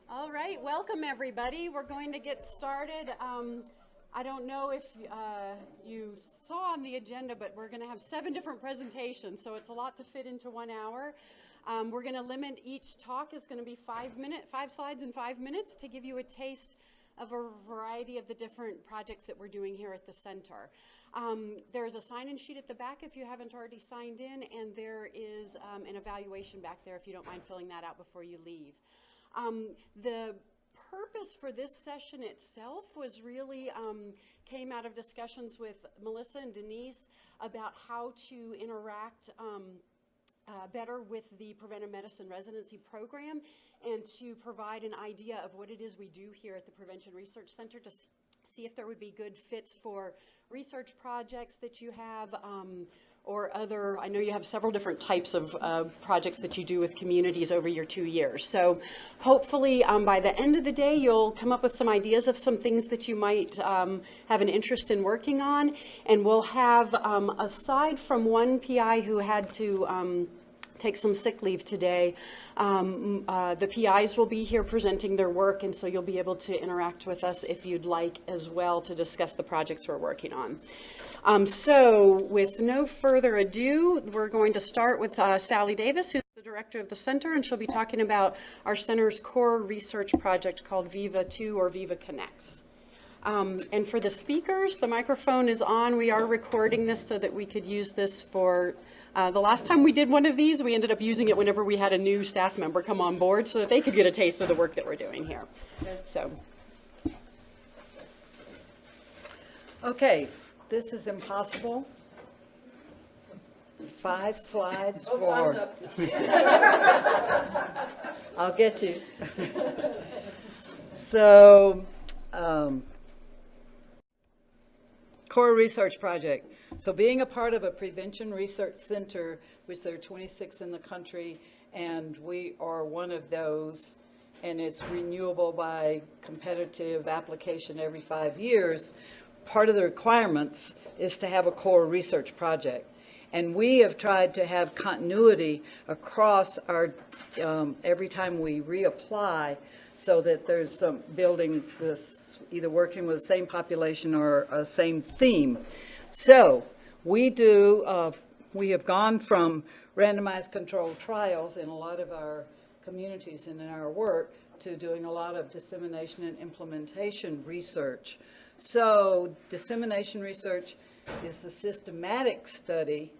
All right, welcome everybody. We're going to get started. I don't know if you saw on the agenda, but we're going to have 7 different presentations, so it's a lot to fit into 1 hour. We're going to limit each talk is going to be 5 slides in 5 minutes to give you a taste of a variety of the different projects that we're doing here at the center. There's a sign-in sheet at the back if you haven't already signed in, and there is an evaluation back there if you don't mind filling that out before you leave. The purpose for this session itself was really came out of discussions with Melissa and Denise about how to interact better with the preventive medicine residency program and to provide an idea of what it is we do here at the Prevention Research Center to see if there would be good fits for research projects that you have or other. I know you have several different types of projects that you do with communities over your 2 years. So hopefully by the end of the day, you'll come up with some ideas of some things that you might have an interest in working on. And we'll have, aside from one PI who had to take some sick leave today, the PIs will be here presenting their work, and so you'll be able to interact with us if you'd like as well to discuss the projects we're working on. So with no further ado, we're going to start with Sally Davis, who's the director of the center, and she'll be talking about our center's core research project called Viva 2 or Viva Connects. And for the speakers, the microphone is on. We are recording this so that we could use this for the last time we did one of these, we ended up using it whenever we had a new staff member come on board so that they could get a taste of the work that we're doing here. So. Okay, this is impossible. 5 slides for. I'll get you. So, core research project. So being a part of a prevention research center, which there are 26 in the country, and we are one of those, and it's renewable by competitive application every 5 years, part of the requirements is to have a core research project. And we have tried to have continuity across our, every time we reapply, so that there's some building this, either working with the same population or a same theme. So we have gone from randomized controlled trials in a lot of our communities and in our work to doing a lot of dissemination and implementation research. So dissemination research is the systematic study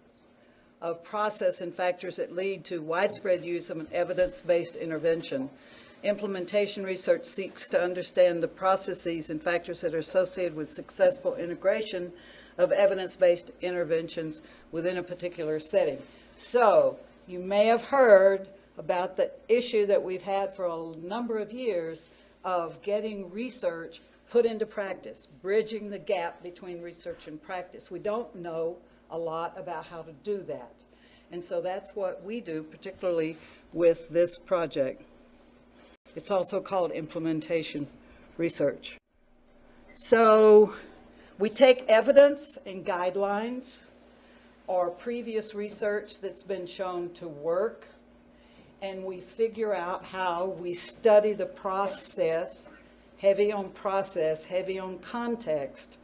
of process and factors that lead to widespread use of an evidence-based intervention. Implementation research seeks to understand the processes and factors that are associated with successful integration of evidence-based interventions within a particular setting. So you may have heard about the issue that we've had for a number of years of getting research put into practice, bridging the gap between research and practice. We don't know a lot about how to do that. And so that's what we do, particularly with this project. It's also called implementation research. So we take evidence and guidelines or previous research that's been shown to work, and we figure out how we study the process, heavy on process, heavy on context.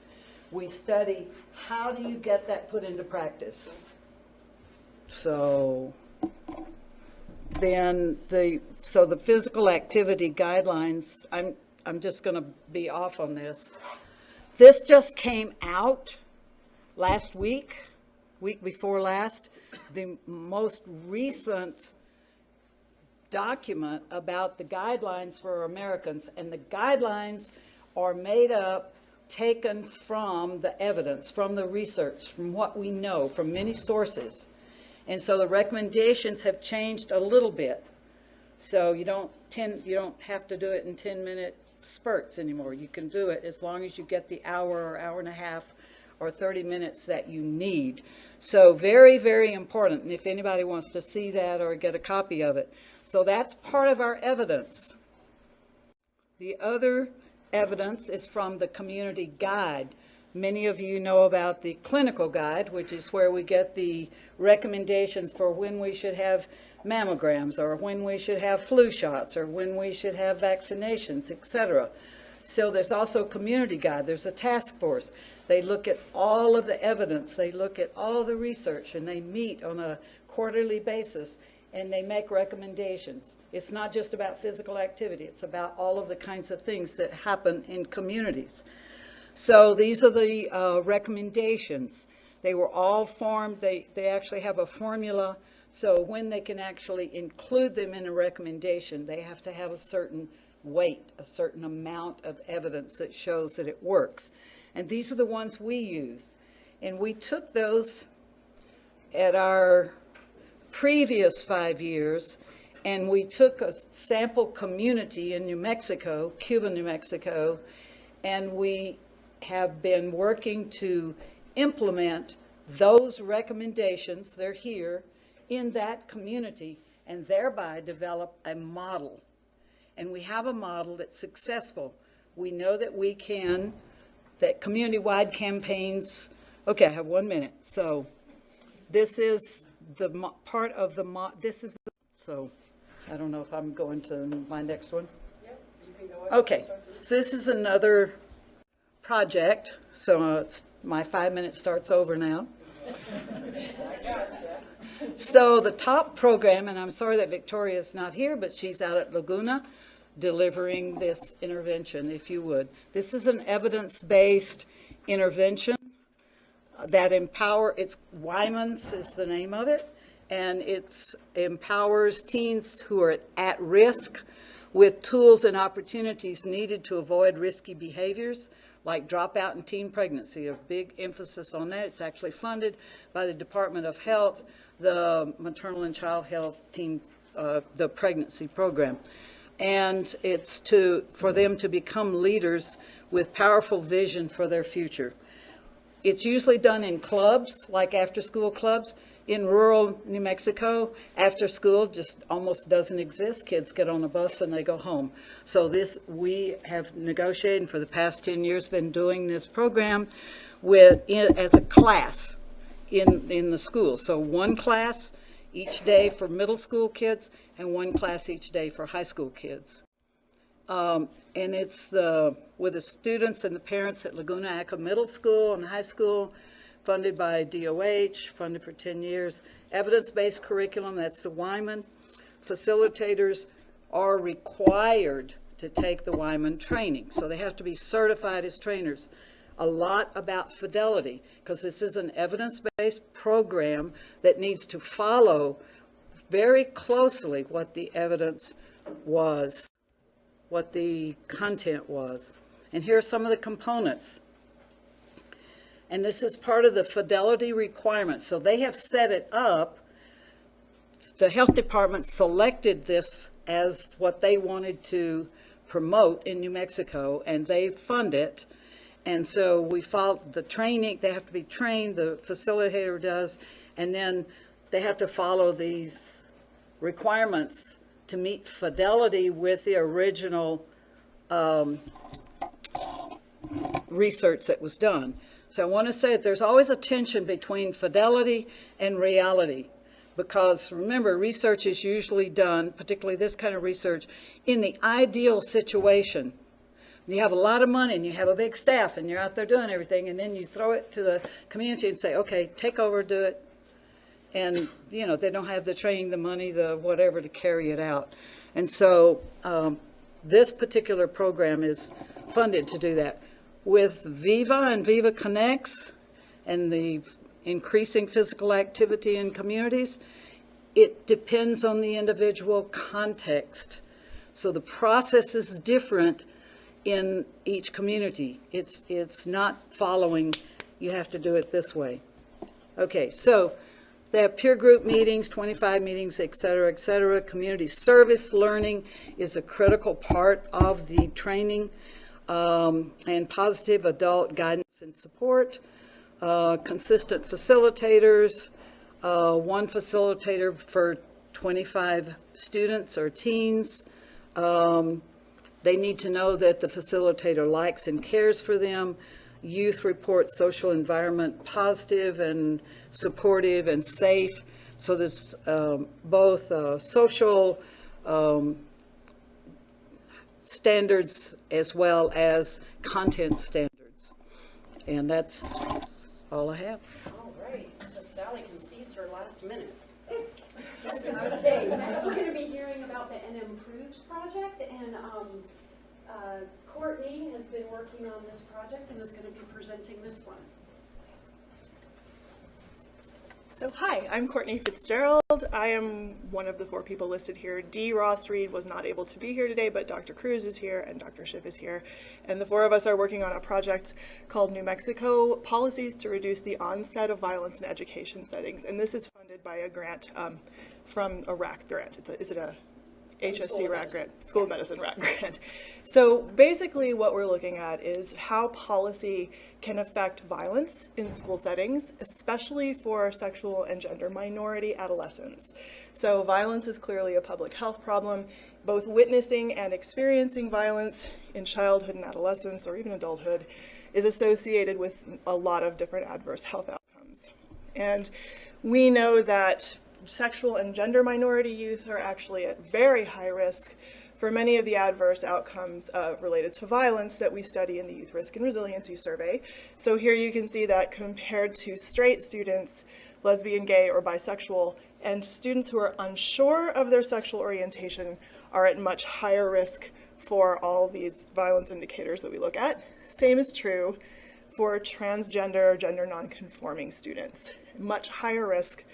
We study how do you get that put into practice. So then the physical activity guidelines, I'm just going to be off on this. This just came out last week before last, the most recent document about the guidelines for Americans, and the guidelines are made up, taken from the evidence, from the research, from what we know, from many sources. And so the recommendations have changed a little bit. So you don't have to do it in 10-minute spurts anymore. You can do it as long as you get the hour or hour and a half or 30 minutes that you need. So very, very important. And if anybody wants to see that or get a copy of it. So that's part of our evidence. The other evidence is from the community guide. Many of you know about the clinical guide, which is where we get the recommendations for when we should have mammograms, or when we should have flu shots, or when we should have vaccinations, etc. So there's also a community guide, there's a task force. They look at all of the evidence, they look at all the research, and they meet on a quarterly basis, and they make recommendations. It's not just about physical activity, it's about all of the kinds of things that happen in communities. So these are the recommendations. They were all formed, they actually have a formula, so when they can actually include them in a recommendation, they have to have a certain weight, a certain amount of evidence that shows that it works. And these are the ones we use. And we took those at our previous 5 years, and we took a sample community in New Mexico, Cuba, New Mexico, and we have been working to implement those recommendations, they're here, in that community, and thereby develop a model. And we have a model that's successful. We know that we can, that community-wide campaigns, okay, I have 1 minute. So this is the part of the, so I don't know if I'm going to my next one. Yep, you can go ahead. Okay, so this is another project. So my 5 minutes starts over now. So the top program, and I'm sorry that Victoria's not here, but she's out at Laguna delivering this intervention, if you would. This is an evidence-based intervention that it's Wyman's is the name of it, and it empowers teens who are at risk with tools and opportunities needed to avoid risky behaviors like dropout and teen pregnancy. A big emphasis on that. It's actually funded by the Department of Health, the Maternal and Child Health Teen, the pregnancy program. And it's for them to become leaders with powerful vision for their future. It's usually done in clubs, like after-school clubs. In rural New Mexico, after school just almost doesn't exist. Kids get on a bus and they go home. So we have negotiated for the past 10 years, been doing this program as a class in the school. So one class each day for middle school kids and one class each day for high school kids. And it's with the students and the parents at Laguna Aca Middle School and High School, funded by DOH, funded for 10 years. Evidence-based curriculum, that's the Wyman. Facilitators are required to take the Wyman training, so they have to be certified as trainers. A lot about fidelity, because this is an evidence-based program that needs to follow very closely what the evidence was, what the content was. And here are some of the components. And this is part of the fidelity requirements. So they have set it up. The health department selected this as what they wanted to promote in New Mexico, and they fund it. And so we follow the training. They have to be trained, the facilitator does, and then they have to follow these requirements to meet fidelity with the original research that was done. So I want to say that there's always a tension between fidelity and reality, because remember, research is usually done, particularly this kind of research, in the ideal situation. You have a lot of money and you have a big staff and you're out there doing everything, and then you throw it to the community and say, okay, take over, do it. And, they don't have the training, the money, the whatever to carry it out. And so this particular program is funded to do that. With Viva and Viva Connects and the increasing physical activity in communities, it depends on the individual context. So the process is different in each community. It's not following, you have to do it this way. Okay, so they have peer group meetings, 25 meetings, et cetera, et cetera. Community service learning is a critical part of the training. And positive adult guidance and support, consistent facilitators, one facilitator for 25 students or teens. They need to know that the facilitator likes and cares for them. Youth report social environment positive and supportive and safe. So there's both social standards as well as content standards. And that's all I have. All right, so Sally concedes her last minute. Okay, next we're going to be hearing about the UNM Proves project, and Courtney has been working on this project and is going to be presenting this one. So hi, I'm Courtney Fitzgerald. I am one of the 4 people listed here. D. Ross Reed was not able to be here today, but Dr. Cruz is here and Dr. Schiff is here. And the 4 of us are working on a project called New Mexico Policies to Reduce the Onset of Violence in Education Settings. And this is funded by a grant from a RAC grant. Is it a HSC RAC grant? School of Medicine RAC grant. So basically what we're looking at is how policy can affect violence in school settings, especially for sexual and gender minority adolescents. So violence is clearly a public health problem. Both witnessing and experiencing violence in childhood and adolescence, or even adulthood, is associated with a lot of different adverse health outcomes. And we know that sexual and gender minority youth are actually at very high risk for many of the adverse outcomes related to violence that we study in the Youth Risk and Resiliency Survey. So here you can see that compared to straight students, lesbian, gay, or bisexual, and students who are unsure of their sexual orientation are at much higher risk for all these violence indicators that we look at. Same is true for transgender, gender nonconforming students. Much higher risk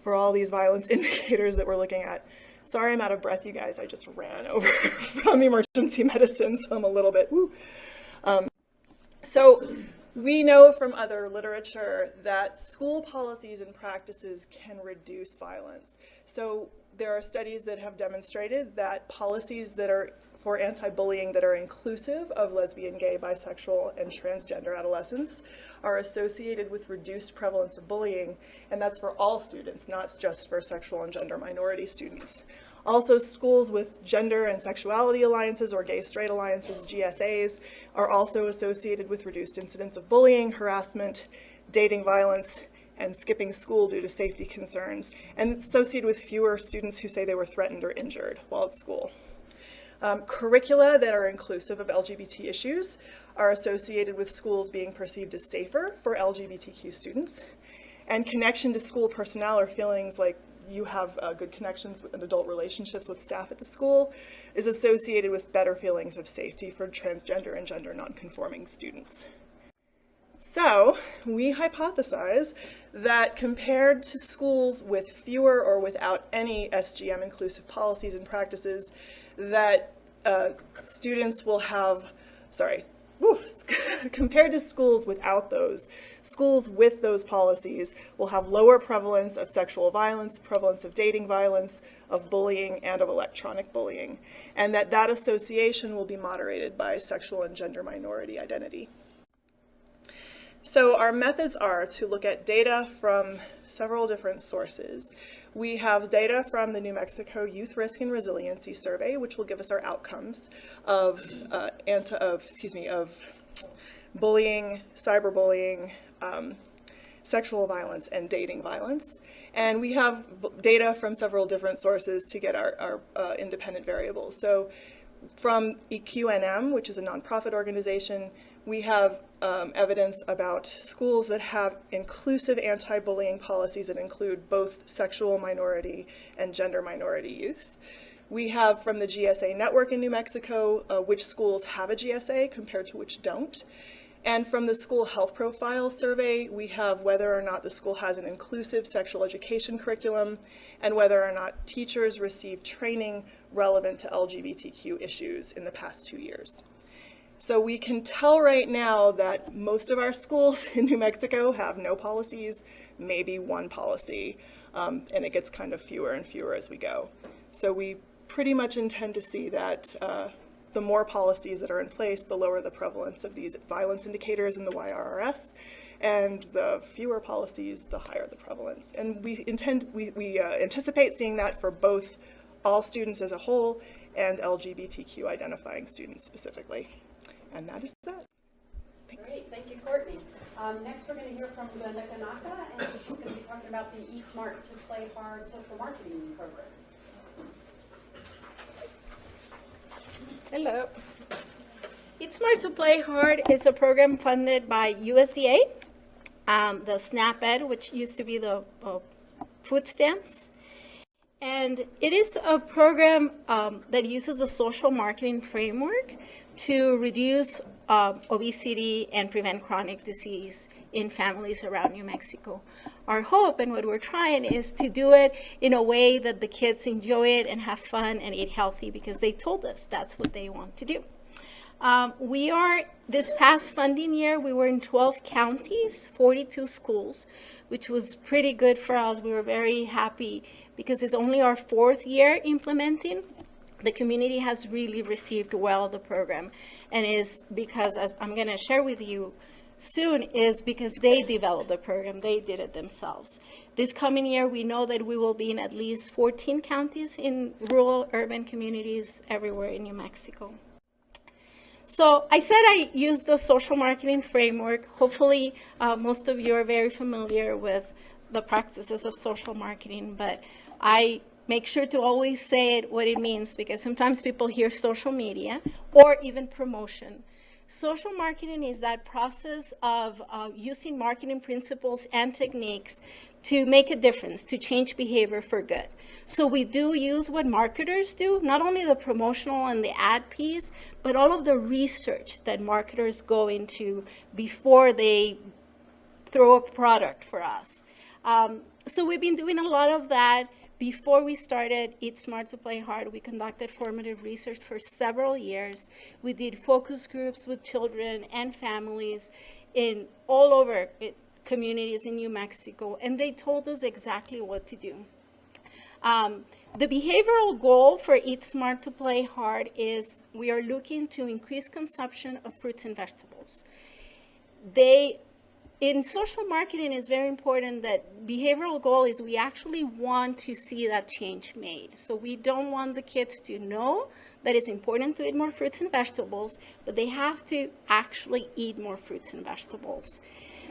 for all these violence indicators that we're looking at. Sorry, I'm out of breath, you guys. I just ran over from emergency medicine, so I'm a little bit woo. So we know from other literature that school policies and practices can reduce violence. So there are studies that have demonstrated that policies that are for anti-bullying that are inclusive of lesbian, gay, bisexual, and transgender adolescents are associated with reduced prevalence of bullying, and that's for all students, not just for sexual and gender minority students. Also, schools with gender and sexuality alliances or gay-straight alliances, GSAs, are also associated with reduced incidents of bullying, harassment, dating violence, and skipping school due to safety concerns, and it's associated with fewer students who say they were threatened or injured while at school. Curricula that are inclusive of LGBT issues are associated with schools being perceived as safer for LGBTQ students. And connection to school personnel or feelings like you have good connections with adult relationships with staff at the school is associated with better feelings of safety for transgender and gender nonconforming students. So we hypothesize that compared to schools with fewer or without any SGM inclusive policies and practices, that students will have, compared to schools without those, schools with those policies will have lower prevalence of sexual violence, prevalence of dating violence, of bullying, and of electronic bullying, and that association will be moderated by sexual and gender minority identity. So our methods are to look at data from several different sources. We have data from the New Mexico Youth Risk and Resiliency Survey, which will give us our outcomes of bullying, cyberbullying, sexual violence, and dating violence. And we have data from several different sources to get our independent variables. So from UNM, which is a nonprofit organization, we have evidence about schools that have inclusive anti-bullying policies that include both sexual minority and gender minority youth. We have from the GSA network in New Mexico which schools have a GSA compared to which don't. And from the school health profile survey, we have whether or not the school has an inclusive sexual education curriculum and whether or not teachers receive training relevant to LGBTQ issues in the past 2 years. So we can tell right now that most of our schools in New Mexico have no policies, maybe one policy, and it gets kind of fewer and fewer as we go. So we pretty much intend to see that the more policies that are in place, the lower the prevalence of these violence indicators in the YRRS, and the fewer policies, the higher the prevalence. And we anticipate seeing that for both all students as a whole and LGBTQ identifying students specifically. And that is that. Thanks. Great, thank you, Courtney. Next, we're going to hear from Glenda Kanaka, and she's going to be talking about the Eat Smart to Play Hard social marketing program. Hello. Eat Smart to Play Hard is a program funded by USDA, the SNAP-Ed, which used to be the food stamps. And it is a program that uses the social marketing framework to reduce obesity and prevent chronic disease in families around New Mexico. Our hope and what we're trying is to do it in a way that the kids enjoy it and have fun and eat healthy, because they told us that's what they want to do. This past funding year, we were in 12 counties, 42 schools, which was pretty good for us. We were very happy because it's only our 4th year implementing. The community has really received well the program, and is because, as I'm going to share with you soon, is because they developed the program. They did it themselves. This coming year, we know that we will be in at least 14 counties in rural, urban communities everywhere in New Mexico. So I said I used the social marketing framework. Hopefully, most of you are very familiar with the practices of social marketing, but I make sure to always say it what it means, because sometimes people hear social media or even promotion. Social marketing is that process of using marketing principles and techniques to make a difference, to change behavior for good. So we do use what marketers do, not only the promotional and the ad piece, but all of the research that marketers go into before they throw a product for us. So we've been doing a lot of that. Before we started Eat Smart to Play Hard, we conducted formative research for several years. We did focus groups with children and families in all over communities in New Mexico, and they told us exactly what to do. The behavioral goal for Eat Smart to Play Hard is we are looking to increase consumption of fruits and vegetables. In social marketing, it's very important that behavioral goal is we actually want to see that change made. So we don't want the kids to know that it's important to eat more fruits and vegetables, but they have to actually eat more fruits and vegetables.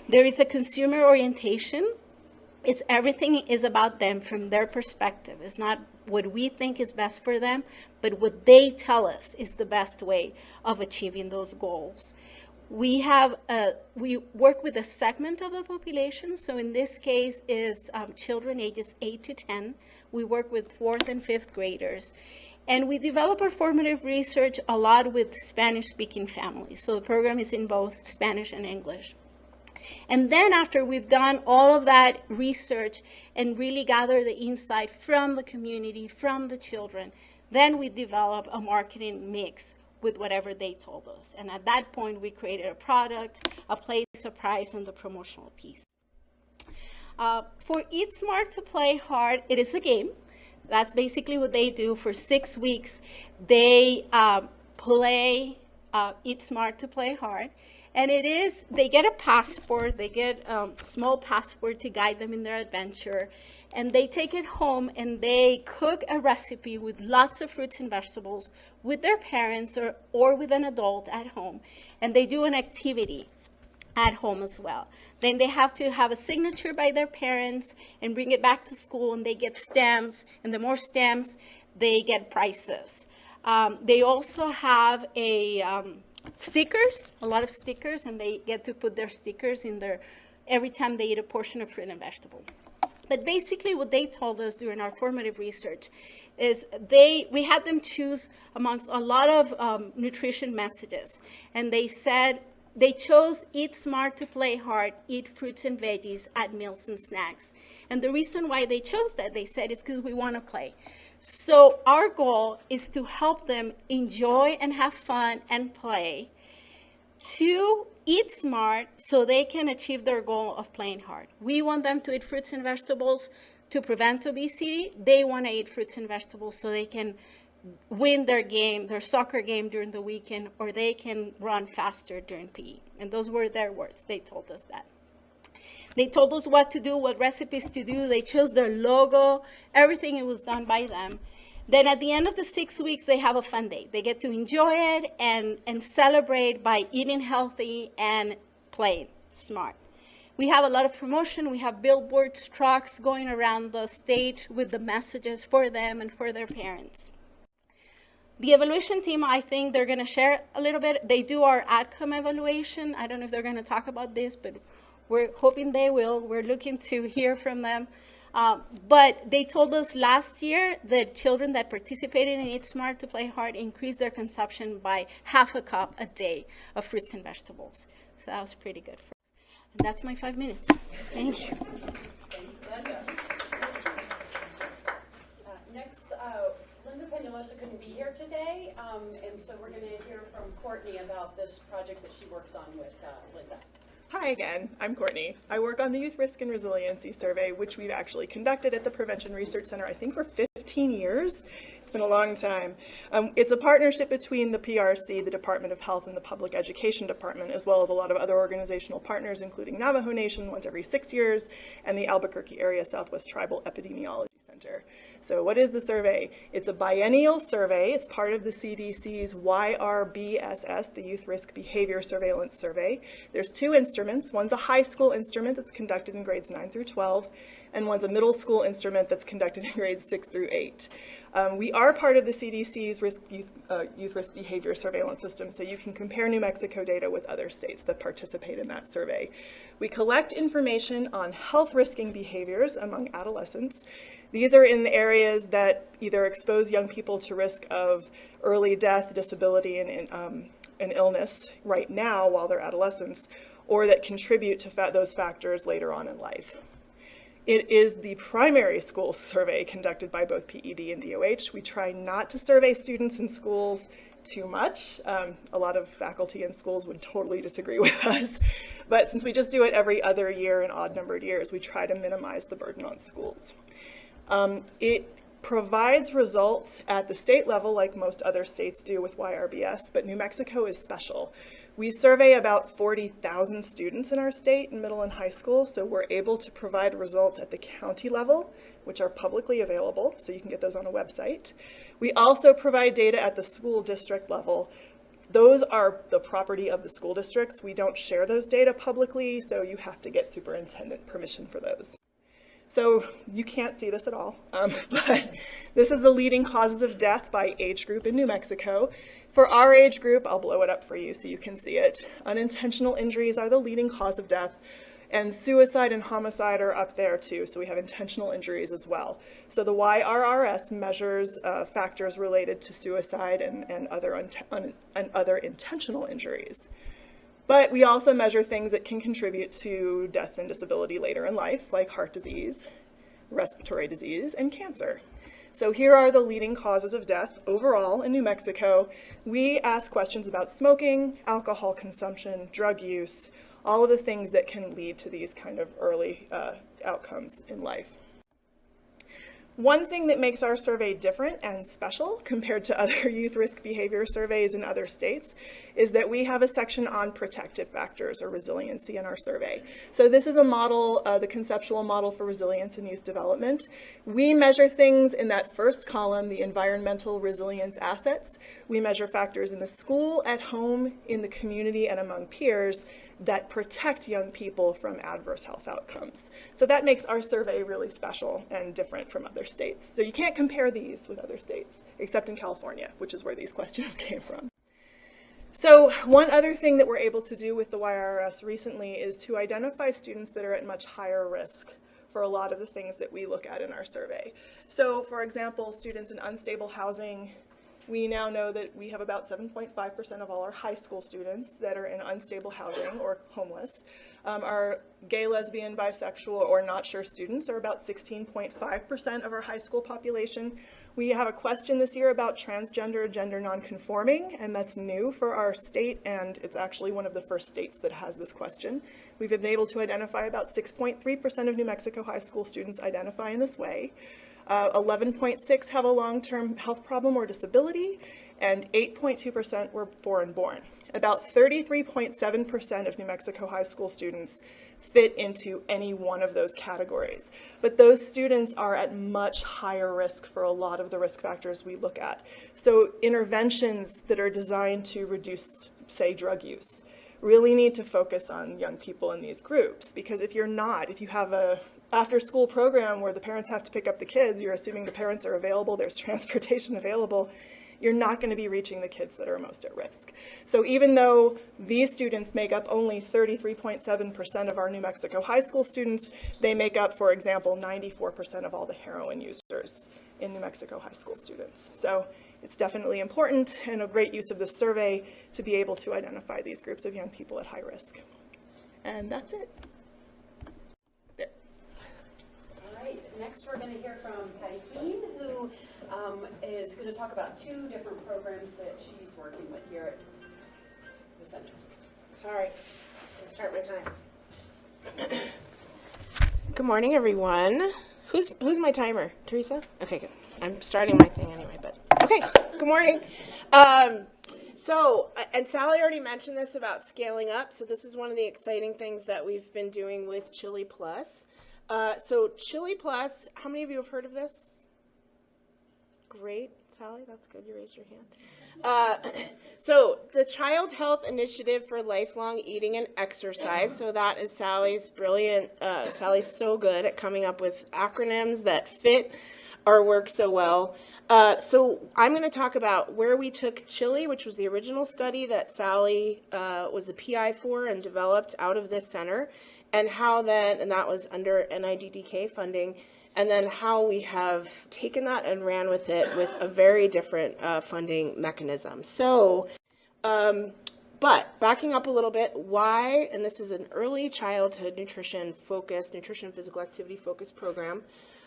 There is a consumer orientation. Everything is about them from their perspective. It's not what we think is best for them, but what they tell us is the best way of achieving those goals. We work with a segment of the population. So in this case is children ages 8 to 10. We work with 4th and 5th graders. And we develop our formative research a lot with Spanish-speaking families. So the program is in both Spanish and English. And then after we've done all of that research and really gather the insight from the community, from the children, then we develop a marketing mix with whatever they told us. And at that point, we created a product, a place, a price, and the promotional piece. For Eat Smart to Play Hard, it is a game. That's basically what they do for 6 weeks. They play Eat Smart to Play Hard. And they get a passport, they get a small passport to guide them in their adventure. And they take it home and they cook a recipe with lots of fruits and vegetables with their parents or with an adult at home. And they do an activity at home as well. Then they have to have a signature by their parents and bring it back to school, and they get stamps. And the more stamps, they get prizes. They also have stickers, a lot of stickers, and they get to put their stickers in every time they eat a portion of fruit and vegetable. But basically what they told us during our formative research is we had them choose amongst a lot of nutrition messages. And they said they chose Eat Smart to Play Hard, eat fruits and veggies, add meals and snacks. And the reason why they chose that, they said, is because we want to play. So our goal is to help them enjoy and have fun and play, to eat smart so they can achieve their goal of playing hard. We want them to eat fruits and vegetables to prevent obesity. They want to eat fruits and vegetables so they can win their soccer game during the weekend, or they can run faster during PE. And those were their words. They told us that. They told us what to do, what recipes to do. They chose their logo. Everything, it was done by them. Then at the end of the 6 weeks, they have a fun day. They get to enjoy it and celebrate by eating healthy and playing smart. We have a lot of promotion. We have billboards, trucks going around the state with the messages for them and for their parents. The evaluation team, I think they're going to share a little bit. They do our outcome evaluation. I don't know if they're going to talk about this, but we're hoping they will. We're looking to hear from them. But they told us last year that children that participated in Eat Smart to Play Hard increased their consumption by half a cup a day of fruits and vegetables. So that was pretty good for us. And that's my 5 minutes. Thank you. Thanks, Glenda. Next, Linda Peñalosa couldn't be here today, and so we're going to hear from Courtney about this project that she works on with Linda. Hi again, I'm Courtney. I work on the Youth Risk and Resiliency Survey, which we've actually conducted at the Prevention Research Center, I think for 15 years. It's been a long time. It's a partnership between the PRC, the Department of Health, and the Public Education Department, as well as a lot of other organizational partners, including Navajo Nation once every 6 years, and the Albuquerque Area Southwest Tribal Epidemiology Center. So what is the survey? It's a biennial survey. It's part of the CDC's YRBSS, the Youth Risk Behavior Surveillance Survey. There's 2 instruments. One's a high school instrument that's conducted in grades 9 through 12, and one's a middle school instrument that's conducted in grades 6 through 8. We are part of the CDC's Youth Risk Behavior Surveillance System, so you can compare New Mexico data with other states that participate in that survey. We collect information on health risking behaviors among adolescents. These are in areas that either expose young people to risk of early death, disability, and illness right now while they're adolescents, or that contribute to those factors later on in life. It is the primary school survey conducted by both PED and DOH. We try not to survey students in schools too much. A lot of faculty in schools would totally disagree with us. But since we just do it every other year in odd-numbered years, we try to minimize the burden on schools. It provides results at the state level like most other states do with YRBS, but New Mexico is special. We survey about 40,000 students in our state in middle and high school, so we're able to provide results at the county level, which are publicly available, so you can get those on a website. We also provide data at the school district level. Those are the property of the school districts. We don't share those data publicly, so you have to get superintendent permission for those. So you can't see this at all, but this is the leading causes of death by age group in New Mexico. For our age group, I'll blow it up for you so you can see it. Unintentional injuries are the leading cause of death, and suicide and homicide are up there too, so we have intentional injuries as well. So the YRRS measures factors related to suicide and other intentional injuries. But we also measure things that can contribute to death and disability later in life, like heart disease, respiratory disease, and cancer. So here are the leading causes of death overall in New Mexico. We ask questions about smoking, alcohol consumption, drug use, all of the things that can lead to these kind of early outcomes in life. One thing that makes our survey different and special compared to other youth risk behavior surveys in other states is that we have a section on protective factors or resiliency in our survey. So this is a model, the conceptual model for resilience in youth development. We measure things in that first column, the environmental resilience assets. We measure factors in the school, at home, in the community, and among peers that protect young people from adverse health outcomes. So that makes our survey really special and different from other states. So you can't compare these with other states, except in California, which is where these questions came from. So one other thing that we're able to do with the YRS recently is to identify students that are at much higher risk for a lot of the things that we look at in our survey. So for example, students in unstable housing, we now know that we have about 7.5% of all our high school students that are in unstable housing or homeless. Our gay, lesbian, bisexual, or not sure students are about 16.5% of our high school population. We have a question this year about transgender, gender nonconforming, and that's new for our state, and it's actually one of the first states that has this question. We've been able to identify about 6.3% of New Mexico high school students identify in this way. 11.6 have a long-term health problem or disability, and 8.2% were foreign born. About 33.7% of New Mexico high school students fit into any one of those categories. But those students are at much higher risk for a lot of the risk factors we look at. So interventions that are designed to reduce, say, drug use, really need to focus on young people in these groups, because if you have a after-school program where the parents have to pick up the kids, you're assuming the parents are available, there's transportation available, you're not going to be reaching the kids that are most at risk. So even though these students make up only 33.7% of our New Mexico high school students, they make up, for example, 94% of all the heroin users in New Mexico high school students. So it's definitely important and a great use of this survey to be able to identify these groups of young people at high risk. And that's it. All right, next we're going to hear from Patty Keene, who is going to talk about 2 different programs that she's working with here at the center. Sorry, let's start my time. Good morning, everyone. Who's my timer? Teresa? Okay, good. I'm starting my thing anyway, but okay. Good morning. And Sally already mentioned this about scaling up. So this is one of the exciting things that we've been doing with Chili Plus. So Chili Plus, how many of you have heard of this? Great, Sally, that's good. You raised your hand. So the Child Health Initiative for Lifelong Eating and Exercise. So that is Sally's brilliant. Sally's so good at coming up with acronyms that fit our work so well. So I'm going to talk about where we took Chili, which was the original study that Sally was the PI for and developed out of this center, and how then, and that was under NIDDK funding, and then how we have taken that and ran with it with a very different funding mechanism. So, but backing up a little bit, why, and this is an early childhood nutrition physical activity focused program.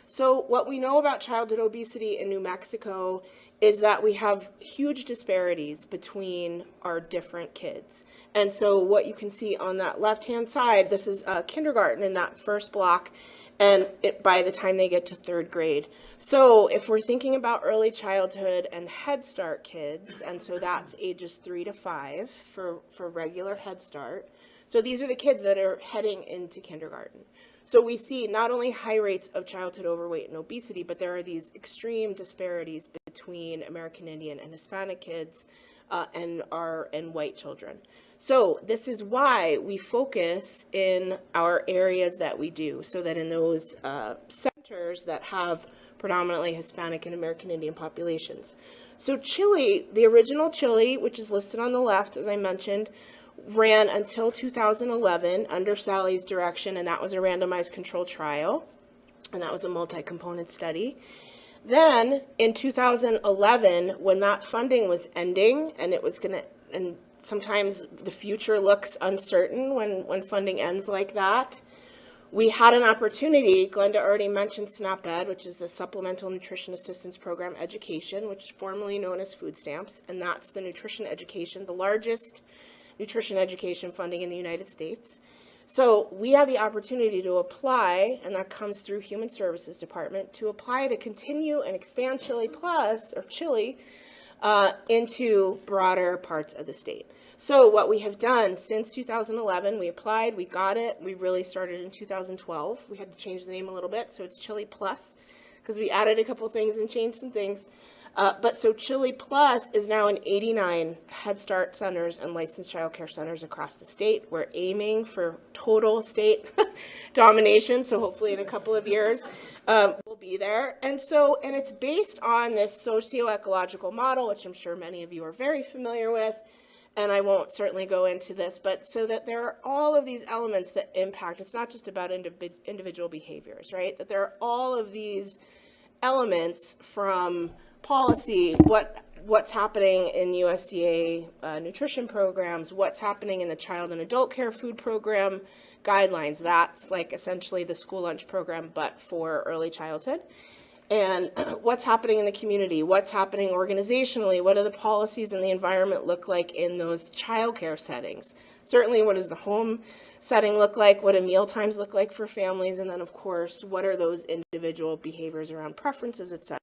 So what we know about childhood obesity in New Mexico is that we have huge disparities between our different kids. And so what you can see on that left-hand side, this is kindergarten in that first block, and by the time they get to 3rd grade. So if we're thinking about early childhood and Head Start kids, and so that's ages 3 to 5 for regular Head Start. So these are the kids that are heading into kindergarten. So we see not only high rates of childhood overweight and obesity, but there are these extreme disparities between American Indian and Hispanic kids and white children. So this is why we focus in our areas that we do, so that in those centers that have predominantly Hispanic and American Indian populations. So Chili, the original Chili, which is listed on the left, as I mentioned, ran until 2011 under Sally's direction, and that was a randomized controlled trial, and that was a multi-component study. Then in 2011, when that funding was ending, and it was and sometimes the future looks uncertain when funding ends like that, we had an opportunity. Glenda already mentioned SNAP-Ed, which is the Supplemental Nutrition Assistance Program Education, which is formerly known as food stamps, and that's the nutrition education, the largest nutrition education funding in the United States. So we have the opportunity to apply, and that comes through Human Services Department, to apply to continue and expand Chili Plus, or Chili, into broader parts of the state. So what we have done since 2011, we applied, we got it, we really started in 2012. We had to change the name a little bit, so it's Chili Plus, because we added a couple things and changed some things. But so Chili Plus is now in 89 Head Start centers and licensed child care centers across the state. We're aiming for total state domination, so hopefully in a couple of years we'll be there. And it's based on this socio-ecological model, which I'm sure many of you are very familiar with, and I won't certainly go into this, but so that there are all of these elements that impact. It's not just about individual behaviors, right? That there are all of these elements from policy, what's happening in USDA nutrition programs, what's happening in the child and adult care food program guidelines. That's like essentially the school lunch program, but for early childhood. And what's happening in the community, what's happening organizationally, what do the policies and the environment look like in those childcare settings? Certainly, what does the home setting look like? What do meal times look like for families? And then, of course, what are those individual behaviors around preferences, et cetera?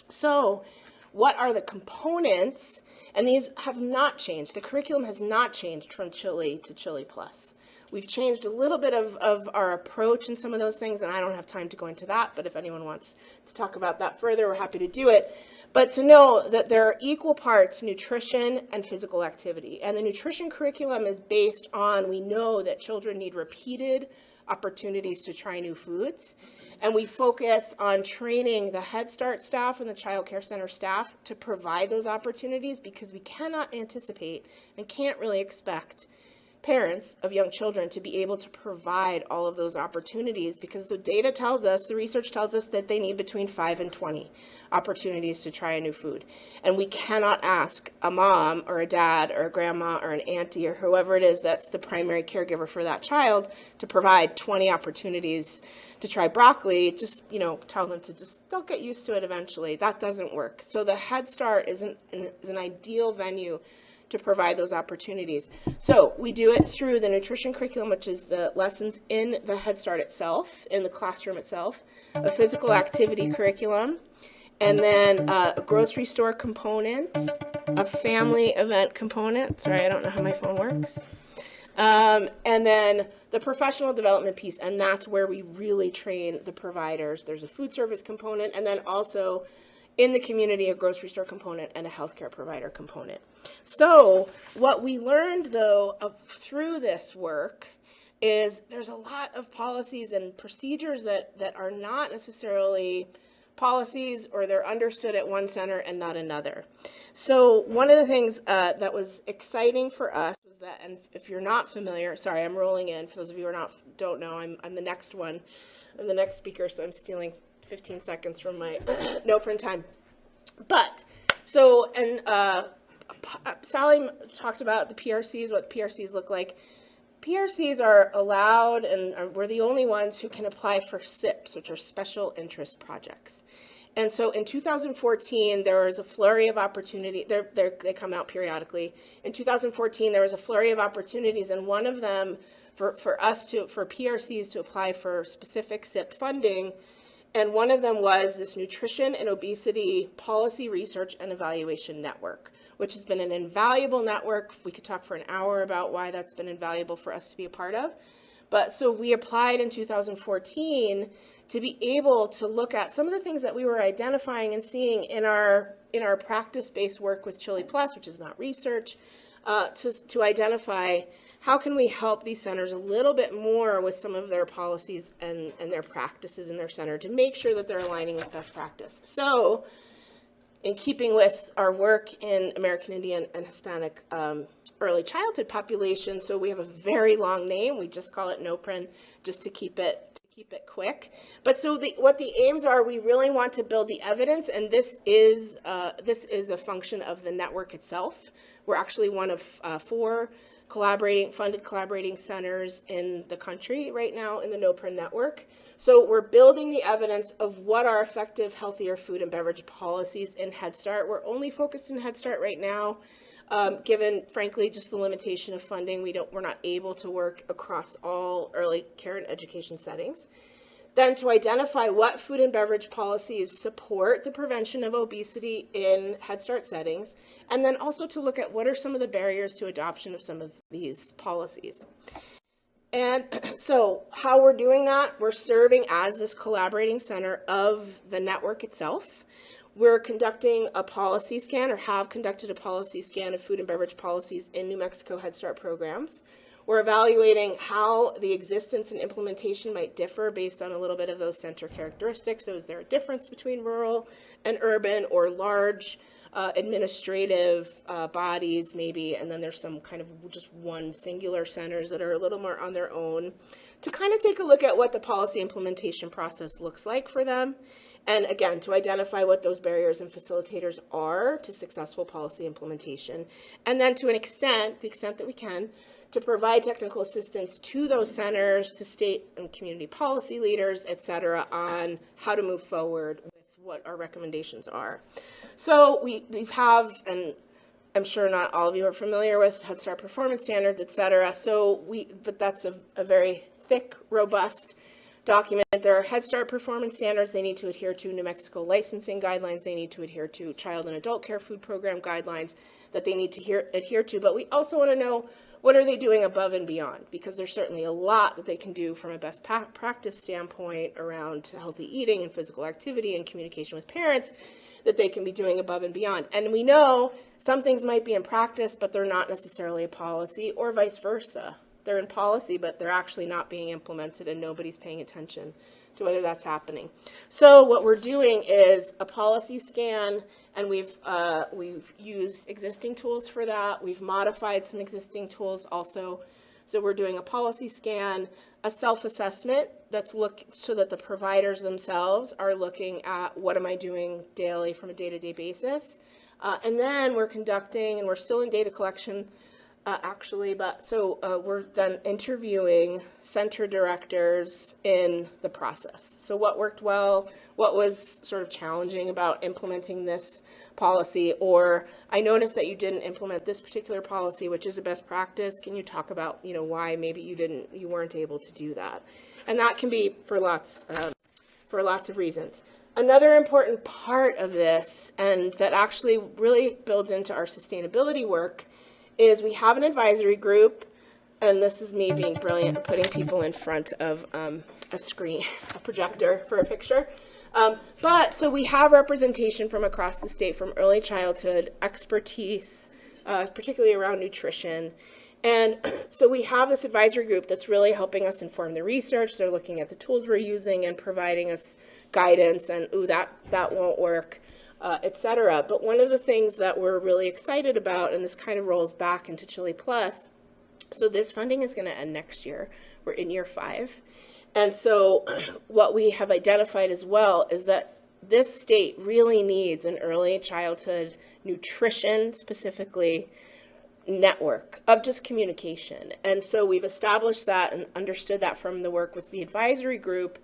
So what are the components? And these have not changed. The curriculum has not changed from Chili to Chili Plus. We've changed a little bit of our approach in some of those things, and I don't have time to go into that, but if anyone wants to talk about that further, we're happy to do it. But to know that there are equal parts nutrition and physical activity. And the nutrition curriculum is based on, we know that children need repeated opportunities to try new foods. And we focus on training the Head Start staff and the Child Care Center staff to provide those opportunities, because we cannot anticipate and can't really expect parents of young children to be able to provide all of those opportunities, because the data tells us, the research tells us that they need between 5 and 20 opportunities to try a new food. And we cannot ask a mom or a dad or a grandma or an auntie or whoever it is that's the primary caregiver for that child to provide 20 opportunities to try broccoli. Just, tell them to they'll get used to it eventually. That doesn't work. So the Head Start is an ideal venue to provide those opportunities. So we do it through the nutrition curriculum, which is the lessons in the Head Start itself, in the classroom itself, a physical activity curriculum, and then a grocery store component, a family event component. Sorry, I don't know how my phone works. And then the professional development piece, and that's where we really train the providers. There's a food service component, and then also in the community, a grocery store component and a healthcare provider component. So what we learned, though, through this work is there's a lot of policies and procedures that are not necessarily policies, or they're understood at one center and not another. So one of the things that was exciting for us was that, and if you're not familiar, sorry, I'm rolling in. For those of you who don't know, I'm the next one. I'm the next speaker, so I'm stealing 15 seconds from my no print time. But, so, and Sally talked about the PRCs, what PRCs look like. PRCs are allowed, and we're the only ones who can apply for SIPs, which are special interest projects. And so in 2014, there was a flurry of opportunity. They come out periodically. In 2014, there was a flurry of opportunities, and one of them for PRCs to apply for specific SIP funding. And one of them was this Nutrition and Obesity Policy Research and Evaluation Network, which has been an invaluable network. We could talk for an hour about why that's been invaluable for us to be a part of. But so we applied in 2014 to be able to look at some of the things that we were identifying and seeing in our practice-based work with Chili Plus, which is not research, to identify how can we help these centers a little bit more with some of their policies and their practices in their center to make sure that they're aligning with best practice. So in keeping with our work in American Indian and Hispanic early childhood population, so we have a very long name. We just call it NOPRIN just to keep it quick. But so what the aims are, we really want to build the evidence, and this is a function of the network itself. We're actually one of 4 funded collaborating centers in the country right now in the NOPRIN network. So we're building the evidence of what are effective, healthier food and beverage policies in Head Start. We're only focused in Head Start right now, given, frankly, just the limitation of funding. We're not able to work across all early care and education settings. Then to identify what food and beverage policies support the prevention of obesity in Head Start settings, and then also to look at what are some of the barriers to adoption of some of these policies. And so how we're doing that, we're serving as this collaborating center of the network itself. We're conducting a policy scan, or have conducted a policy scan of food and beverage policies in New Mexico Head Start programs. We're evaluating how the existence and implementation might differ based on a little bit of those center characteristics. So is there a difference between rural and urban, or large administrative bodies maybe, and then there's some kind of just one singular centers that are a little more on their own, to kind of take a look at what the policy implementation process looks like for them. And again, to identify what those barriers and facilitators are to successful policy implementation. And then to an extent, the extent that we can, to provide technical assistance to those centers, to state and community policy leaders, et cetera, on how to move forward with what our recommendations are. So we have, and I'm sure not all of you are familiar with Head Start performance standards, et cetera. But that's a very thick, robust document. There are Head Start performance standards. They need to adhere to New Mexico licensing guidelines. They need to adhere to child and adult care food program guidelines. that they need to adhere to, but we also want to know what are they doing above and beyond, because there's certainly a lot that they can do from a best practice standpoint around healthy eating and physical activity and communication with parents that they can be doing above and beyond. And we know some things might be in practice, but they're not necessarily a policy, or vice versa. They're in policy, but they're actually not being implemented, and nobody's paying attention to whether that's happening. So what we're doing is a policy scan, and we've used existing tools for that. We've modified some existing tools also. So we're doing a policy scan, a self-assessment so that the providers themselves are looking at what am I doing daily from a day-to-day basis. And then we're conducting, and we're still in data collection we're then interviewing center directors in the process. So what worked well, what was sort of challenging about implementing this policy, or I noticed that you didn't implement this particular policy, which is a best practice. Can you talk about, why maybe you weren't able to do that? And that can be for lots of reasons. Another important part of this, and that actually really builds into our sustainability work, is we have an advisory group, and this is me being brilliant and putting people in front of a screen, a projector for a picture. So we have representation from across the state, from early childhood, expertise, particularly around nutrition. And so we have this advisory group that's really helping us inform the research. They're looking at the tools we're using and providing us guidance, and that won't work. Etc. But one of the things that we're really excited about, and this kind of rolls back into Chili Plus, so this funding is going to end next year. We're in year 5. And so what we have identified as well is that this state really needs an early childhood nutrition, specifically, network of just communication. And so we've established that and understood that from the work with the advisory group.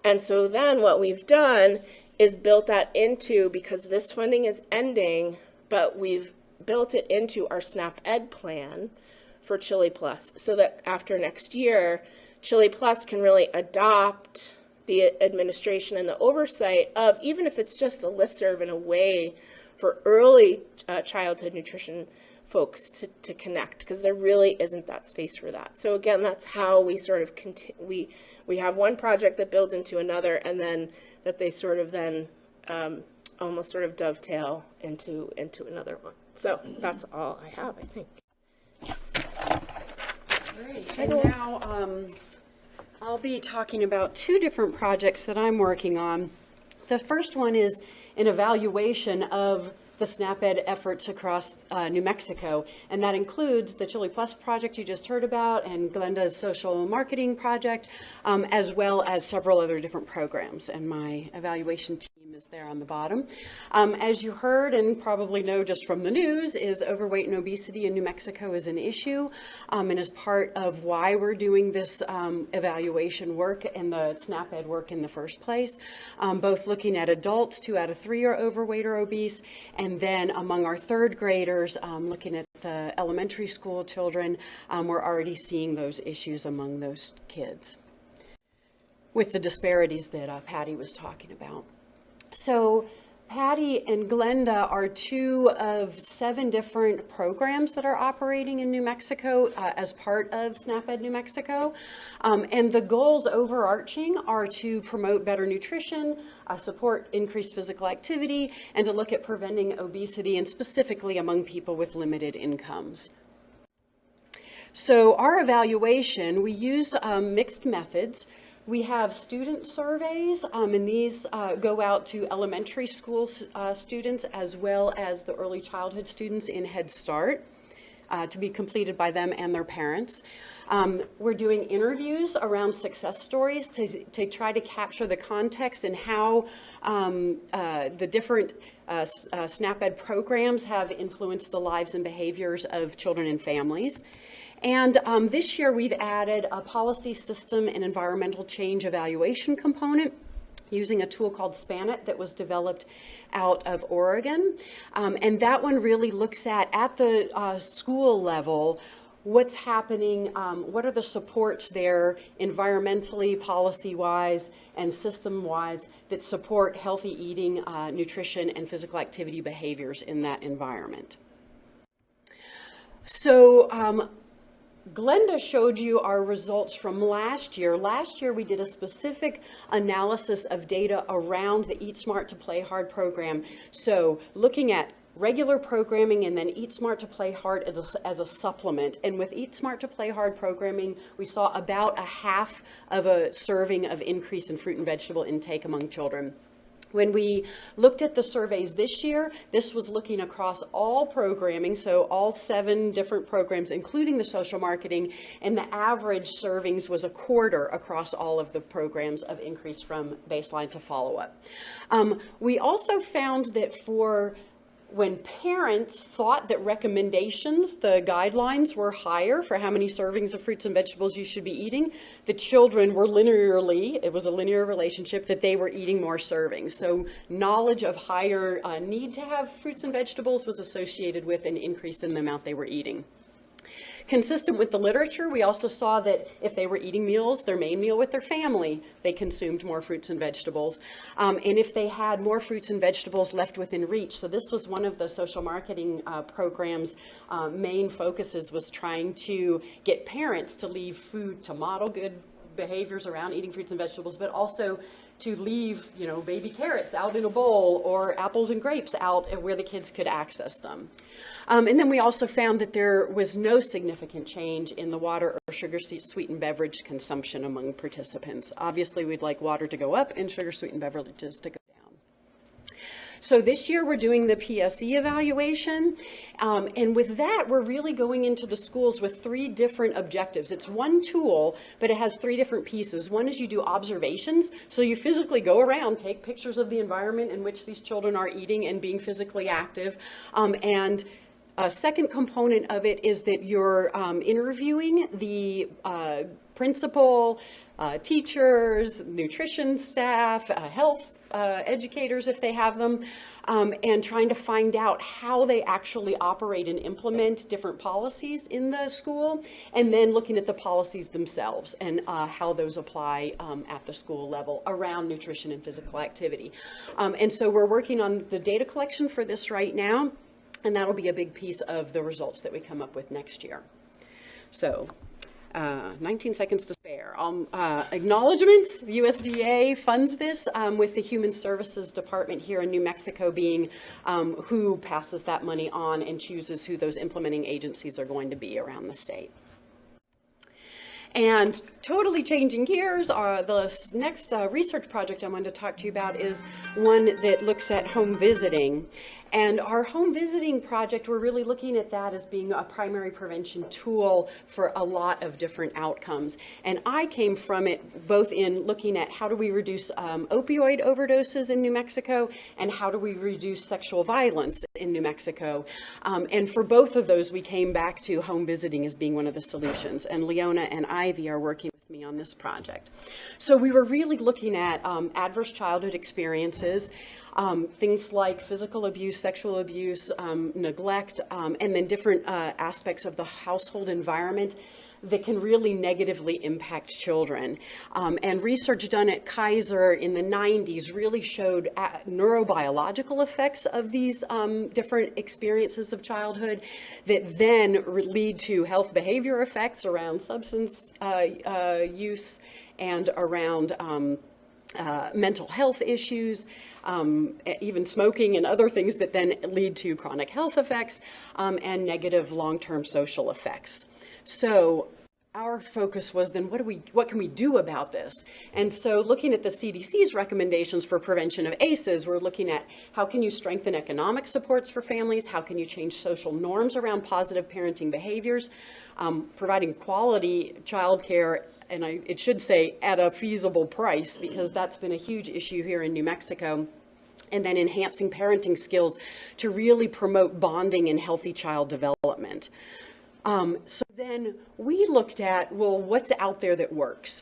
And so then what we've done is built that into, because this funding is ending, but we've built it into our SNAP Ed plan for Chili Plus, so that after next year, Chili Plus can really adopt the administration and the oversight of, even if it's just a listserv and a way for early childhood nutrition folks to connect, because there really isn't that space for that. So again, that's how we sort of we have one project that builds into another, and then that they sort of then almost sort of dovetail into another one. So that's all I have, I think. Yes. Great. And now I'll be talking about 2 different projects that I'm working on. The first one is an evaluation of the SNAP Ed efforts across New Mexico, and that includes the Chili Plus project you just heard about, and Glenda's social marketing project, as well as several other different programs, and my evaluation team is there on the bottom. As you heard and probably know just from the news, is overweight and obesity in New Mexico is an issue, and is part of why we're doing this evaluation work and the SNAP Ed work in the first place, both looking at adults, 2 out of 3 are overweight or obese, and then among our 3rd graders, looking at the elementary school children, we're already seeing those issues among those kids with the disparities that Patty was talking about. So Patty and Glenda are 2 of 7 different programs that are operating in New Mexico as part of SNAP Ed New Mexico. And the goals overarching are to promote better nutrition, support increased physical activity, and to look at preventing obesity, and specifically among people with limited incomes. So our evaluation, we use mixed methods. We have student surveys, and these go out to elementary school students as well as the early childhood students in Head Start to be completed by them and their parents. We're doing interviews around success stories to try to capture the context and how the different SNAP Ed programs have influenced the lives and behaviors of children and families. And this year we've added a policy system and environmental change evaluation component using a tool called SPANIT that was developed out of Oregon. And that one really looks at the school level, what's happening, what are the supports there environmentally, policy-wise, and system-wise that support healthy eating, nutrition, and physical activity behaviors in that environment. So Glenda showed you our results from last year. Last year we did a specific analysis of data around the Eat Smart to Play Hard program. So looking at regular programming and then Eat Smart to Play Hard as a supplement. And with Eat Smart to Play Hard programming, we saw about a half of a serving of increase in fruit and vegetable intake among children. When we looked at the surveys this year, this was looking across all programming, so all 7 different programs, including the social marketing, and the average servings was a quarter across all of the programs of increase from baseline to follow-up. We also found that when parents thought that recommendations, the guidelines were higher for how many servings of fruits and vegetables you should be eating, the children were it was a linear relationship that they were eating more servings. So knowledge of higher need to have fruits and vegetables was associated with an increase in the amount they were eating. Consistent with the literature, we also saw that if they were eating meals, their main meal with their family, they consumed more fruits and vegetables. And if they had more fruits and vegetables left within reach, so this was one of the social marketing program's main focuses, was trying to get parents to leave food, to model good behaviors around eating fruits and vegetables, but also to leave, baby carrots out in a bowl or apples and grapes out where the kids could access them. And then we also found that there was no significant change in the water or sugar sweetened beverage consumption among participants. Obviously, we'd like water to go up and sugar sweetened beverages to go down. So this year we're doing the PSE evaluation, and with that we're really going into the schools with 3 different objectives. It's one tool, but it has 3 different pieces. One is you do observations, so you physically go around, take pictures of the environment in which these children are eating and being physically active, and a second component of it is that you're interviewing the principal, teachers, nutrition staff, health educators if they have them, and trying to find out how they actually operate and implement different policies in the school, and then looking at the policies themselves and how those apply at the school level around nutrition and physical activity. And so we're working on the data collection for this right now, and that'll be a big piece of the results that we come up with next year. So 19 seconds to spare. Acknowledgements, USDA funds this with the Human Services Department here in New Mexico being who passes that money on and chooses who those implementing agencies are going to be around the state. And totally changing gears, the next research project I wanted to talk to you about is one that looks at home visiting. And our home visiting project, we're really looking at that as being a primary prevention tool for a lot of different outcomes. And I came from it both in looking at how do we reduce opioid overdoses in New Mexico and how do we reduce sexual violence in New Mexico. And for both of those, we came back to home visiting as being one of the solutions. And Leona and Ivy are working with me on this project. So we were really looking at adverse childhood experiences, things like physical abuse, sexual abuse, neglect, and then different aspects of the household environment that can really negatively impact children. And research done at Kaiser in the 90s really showed neurobiological effects of these different experiences of childhood that then lead to health behavior effects around substance use and around mental health issues, even smoking and other things that then lead to chronic health effects and negative long-term social effects. So our focus was then what can we do about this? And so looking at the CDC's recommendations for prevention of ACEs, we're looking at how can you strengthen economic supports for families, how can you change social norms around positive parenting behaviors, providing quality childcare, and it should say at a feasible price, because that's been a huge issue here in New Mexico, and then enhancing parenting skills to really promote bonding and healthy child development. So then we looked at, well, what's out there that works?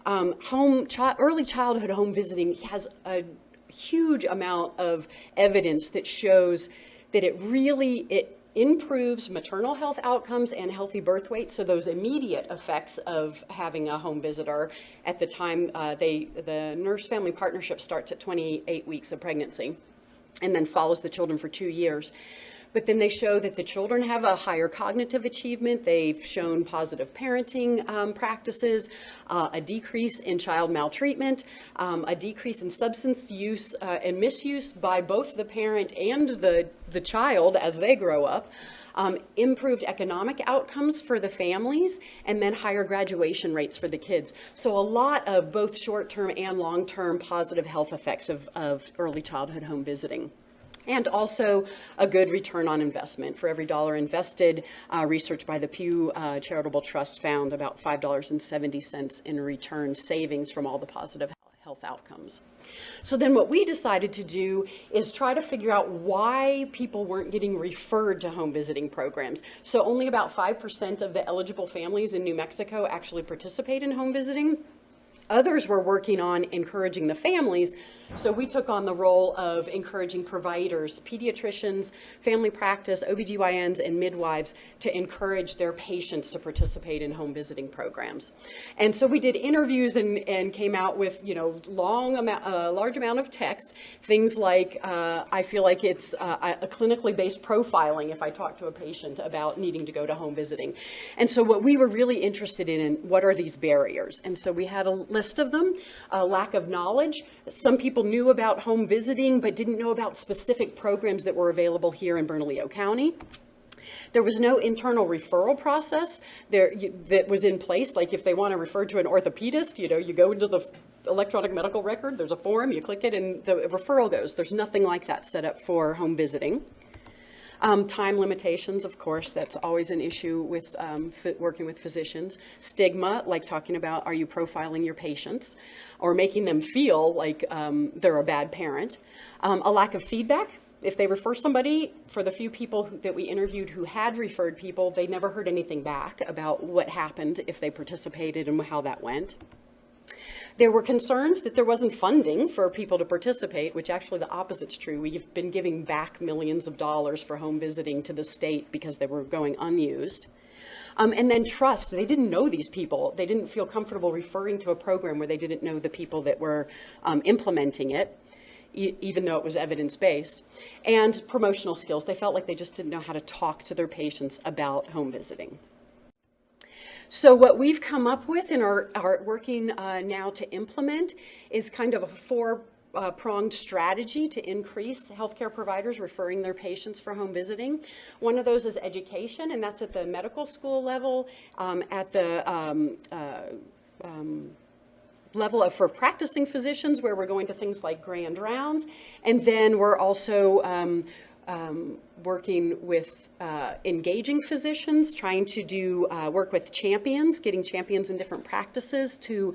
Early childhood home visiting has a huge amount of evidence that shows that it improves maternal health outcomes and healthy birth weight. So those immediate effects of having a home visitor at the time the nurse-family partnership starts at 28 weeks of pregnancy and then follows the children for 2 years. but then they show that the children have a higher cognitive achievement. They've shown positive parenting practices, a decrease in child maltreatment, a decrease in substance use and misuse by both the parent and the child as they grow up. Improved economic outcomes for the families, and then higher graduation rates for the kids. So a lot of both short-term and long-term positive health effects of early childhood home visiting. And also a good return on investment. For every dollar invested, research by the Pew Charitable Trust found about $5.70 in return savings from all the positive health outcomes. So then what we decided to do is try to figure out why people weren't getting referred to home visiting programs. So only about 5% of the eligible families in New Mexico actually participate in home visiting. Others were working on encouraging the families, so we took on the role of encouraging providers, pediatricians, family practice, OBGYNs, and midwives to encourage their patients to participate in home visiting programs. And so we did interviews and came out with, large amount of text, things like, I feel like it's a clinically based profiling if I talk to a patient about needing to go to home visiting. And so what we were really interested in, what are these barriers? And so we had a list of them. Lack of knowledge. Some people knew about home visiting but didn't know about specific programs that were available here in Bernalillo County. There was no internal referral process that was in place. Like if they want to refer to an orthopedist, you go into the electronic medical record, there's a form, you click it, and the referral goes. There's nothing like that set up for home visiting. Time limitations, of course, that's always an issue with working with physicians. Stigma, like talking about, are you profiling your patients or making them feel like they're a bad parent. A lack of feedback. If they refer somebody, for the few people that we interviewed who had referred people, they never heard anything back about what happened if they participated and how that went. There were concerns that there wasn't funding for people to participate, which actually the opposite's true. We've been giving back millions of dollars for home visiting to the state because they were going unused. And then trust. They didn't know these people. They didn't feel comfortable referring to a program where they didn't know the people that were implementing it, even though it was evidence-based. And promotional skills. They felt like they just didn't know how to talk to their patients about home visiting. So what we've come up with and are working now to implement is kind of a four-pronged strategy to increase healthcare providers referring their patients for home visiting. One of those is education, and that's at the medical school level, at the level of for practicing physicians, where we're going to things like grand rounds, and then we're also working with engaging physicians, trying to do work with champions, getting champions in different practices to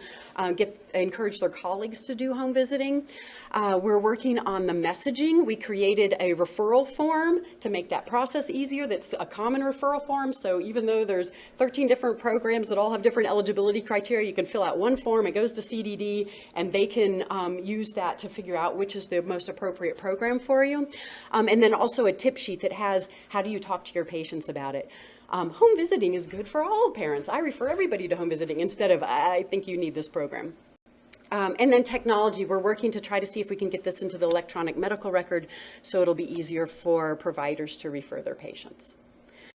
encourage their colleagues to do home visiting. We're working on the messaging. We created a referral form to make that process easier. That's a common referral form. So even though there's 13 different programs that all have different eligibility criteria, you can fill out one form. It goes to CDD, and they can use that to figure out which is the most appropriate program for you. And then also a tip sheet that has how do you talk to your patients about it. Home visiting is good for all parents. I refer everybody to home visiting instead of I think you need this program. And then technology, we're working to try to see if we can get this into the electronic medical record so it'll be easier for providers to refer their patients.